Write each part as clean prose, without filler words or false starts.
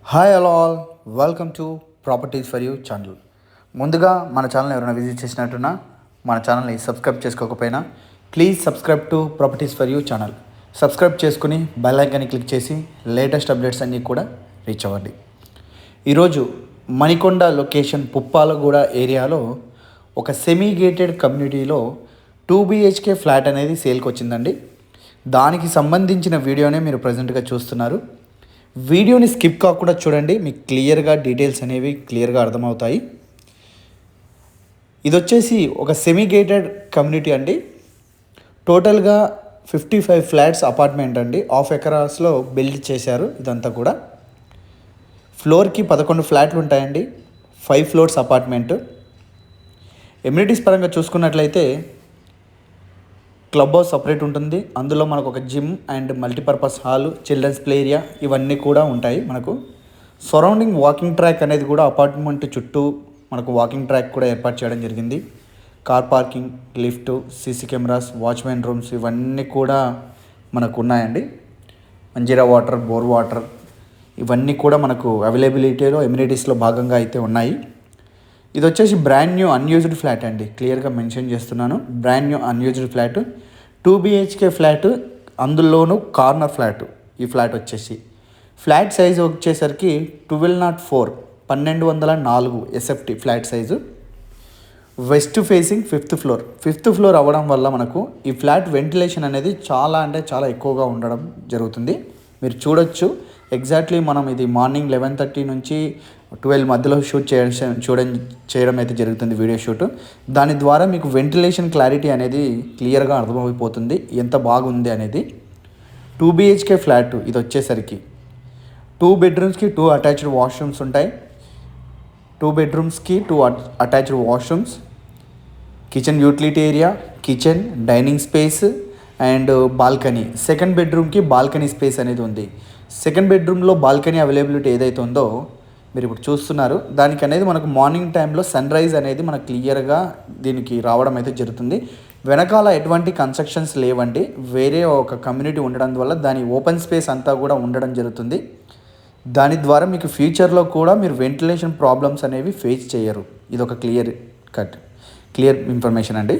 Hi hello all, welcome to properties for you channel. ముందుగా మన channel ఎవరైనా visit చేసినట్టున్నా మన ఛానల్ని సబ్స్క్రైబ్ చేసుకోకపోయినా please subscribe to properties for you channel. Subscribe చేసుకుని బెల్ ఐకాన్ని క్లిక్ చేసి లేటెస్ట్ అప్డేట్స్ అన్నీ కూడా రీచ్ అవ్వండి. ఈరోజు మణికొండ లొకేషన్ పుప్పాలగూడ ఏరియాలో ఒక సెమీ గేటెడ్ కమ్యూనిటీలో 2 BHK ఫ్లాట్ అనేది సేల్కి వచ్చిందండి. దానికి సంబంధించిన వీడియోనే మీరు ప్రజెంట్గా చూస్తున్నారు. వీడియోని స్కిప్ కాకుండా చూడండి, మీకు క్లియర్గా డీటెయిల్స్ అనేవి క్లియర్గా అర్థమవుతాయి. ఇది వచ్చేసి ఒక సెమీ గేటెడ్ కమ్యూనిటీ అండి. టోటల్గా 55 ఫ్లాట్స్ అపార్ట్మెంట్ అండి. 1/2 ఎకరాస్లో బిల్డ్ చేశారు. ఇదంతా కూడా ఫ్లోర్కి 11 ఫ్లాట్లు ఉంటాయండి. 5 ఫ్లోర్స్ అపార్ట్మెంట్. ఎమ్యూనిటీస్ పరంగా చూసుకున్నట్లయితే క్లబ్ హౌస్ సపరేట్ ఉంటుంది. అందులో మనకు ఒక gym and multipurpose hall, children's play area ఇవన్నీ కూడా ఉంటాయి. మనకు సరౌండింగ్ వాకింగ్ ట్రాక్ అనేది కూడా అపార్ట్మెంట్ చుట్టూ మనకు వాకింగ్ ట్రాక్ కూడా ఏర్పాటు చేయడం జరిగింది. Car parking, lift, CC cameras, watchmen rooms ఇవన్నీ కూడా మనకు ఉన్నాయండి. మంజీరా వాటర్, బోర్ వాటర్ ఇవన్నీ కూడా మనకు అవైలబిలిటీలో ఎమ్యూనిటీస్లో భాగంగా అయితే ఉన్నాయి. ఇది వచ్చేసి బ్రాండ్ న్యూ అన్యూజ్డ్ ఫ్లాట్ అండి. క్లియర్గా మెన్షన్ చేస్తున్నాను, brand new unused flat, 2 BHK flat, అందులోనూ కార్నర్ ఫ్లాట్. ఈ ఫ్లాట్ వచ్చేసి ఫ్లాట్ సైజ్ వచ్చేసరికి 1204 1204 SFT flat size. West facing 5th floor అవ్వడం వల్ల మనకు ఈ ఫ్లాట్ వెంటిలేషన్ అనేది చాలా అంటే చాలా ఎక్కువగా ఉండడం జరుగుతుంది. మీరు చూడొచ్చు, ఎగ్జాక్ట్లీ మనం ఇది మార్నింగ్ 11:30 నుంచి 12 మధ్యలో షూట్ చేయడం అయితే జరుగుతుంది, వీడియో షూట్. దాని ద్వారా మీకు వెంటిలేషన్ క్లారిటీ అనేది క్లియర్గా అర్థమైపోతుంది ఎంత బాగుంది అనేది. 2 BHK ఫ్లాట్ ఇది వచ్చేసరికి 2 బెడ్రూమ్స్కి 2 అటాచ్డ్ వాష్రూమ్స్ ఉంటాయి. 2 బెడ్రూమ్స్కి 2 attached washrooms, kitchen utility area, kitchen, dining space and balcony. Second బెడ్రూమ్కి బాల్కనీ స్పేస్ అనేది ఉంది. సెకండ్ బెడ్రూమ్లో బాల్కనీ అవైలబిలిటీ ఏదైతే ఉందో మీరు ఇప్పుడు చూస్తున్నారు, దానికి అనేది మనకు మార్నింగ్ టైంలో సన్ రైజ్ అనేది మనకు క్లియర్గా దీనికి రావడం అయితే జరుగుతుంది. వెనకాల ఎటువంటి కన్స్ట్రక్షన్స్ లేవండి, వేరే ఒక కమ్యూనిటీ ఉండడం వల్ల దాని ఓపెన్ స్పేస్ అంతా కూడా ఉండడం జరుగుతుంది. దాని ద్వారా మీకు ఫ్యూచర్లో కూడా మీరు వెంటిలేషన్ ప్రాబ్లమ్స్ అనేవి ఫేస్ చేయరు. ఇది ఒక క్లియర్ ఇన్ఫర్మేషన్ అండి.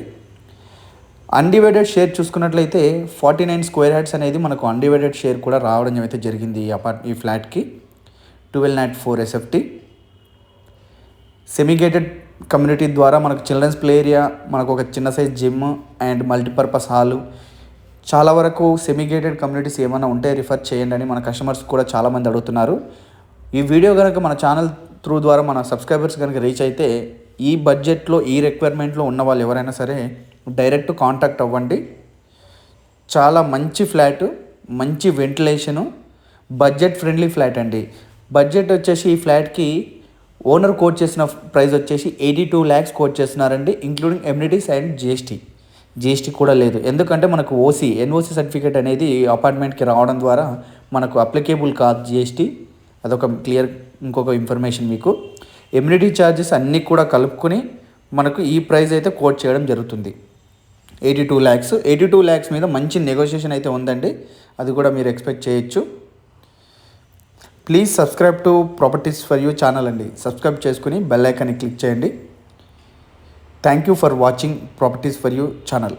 అన్డివైడెడ్ షేర్ చూసుకున్నట్లయితే 49 స్క్వేర్ యార్డ్స్ అనేది మనకు అన్డివైడెడ్ షేర్ కూడా రావడం అయితే జరిగింది ఈ ఫ్లాట్కి. 1204 SFT సెమీ గేటెడ్ కమ్యూనిటీ ద్వారా మనకు చిల్డ్రన్స్ ప్లే ఏరియా, మనకు ఒక చిన్న size gym and multipurpose hall. చాలా వరకు సెమీ గేటెడ్ కమ్యూనిటీస్ ఏమైనా ఉంటే రిఫర్ చేయండి అని మన కస్టమర్స్ కూడా చాలామంది అడుగుతున్నారు. ఈ వీడియో కనుక మన ఛానల్ త్రూ ద్వారా మన సబ్స్క్రైబర్స్ కనుక రీచ్ అయితే ఈ బడ్జెట్లో ఈ రిక్వైర్మెంట్లో ఉన్న వాళ్ళు ఎవరైనా సరే డైరెక్ట్ కాంటాక్ట్ అవ్వండి. చాలా మంచి ఫ్లాట్, మంచి వెంటిలేషను, బడ్జెట్ ఫ్రెండ్లీ ఫ్లాట్ అండి. బడ్జెట్ వచ్చేసి ఈ ఫ్లాట్కి ఓనర్ కోట్ చేసిన ప్రైస్ వచ్చేసి 82 lakhs కోట్ చేస్తున్నారండి, ఇంక్లూడింగ్ ఎమ్యూనిటీస్ అండ్ జిఎస్టీ కూడా లేదు. ఎందుకంటే మనకు ఎన్ఓసి సర్టిఫికేట్ అనేది అపార్ట్మెంట్కి రావడం ద్వారా మనకు అప్లికేబుల్ కాదు జిఎస్టీ. అదొక ఇంకొక ఇన్ఫర్మేషన్ మీకు. ఎమ్యూనిటీ ఛార్జెస్ అన్నీ కూడా కలుపుకొని మనకు ఈ ప్రైస్ అయితే కోట్ చేయడం జరుగుతుంది. 82 lakhs మీద మంచి నెగోషియేషన్ అయితే ఉందండి, అది కూడా మీరు ఎక్స్పెక్ట్ చేయొచ్చు. Please subscribe to properties for you channel అండి. సబ్స్క్రైబ్ చేసుకుని బెల్ ఐకాన్ని క్లిక్ చేయండి. Thank you for watching properties for you channel.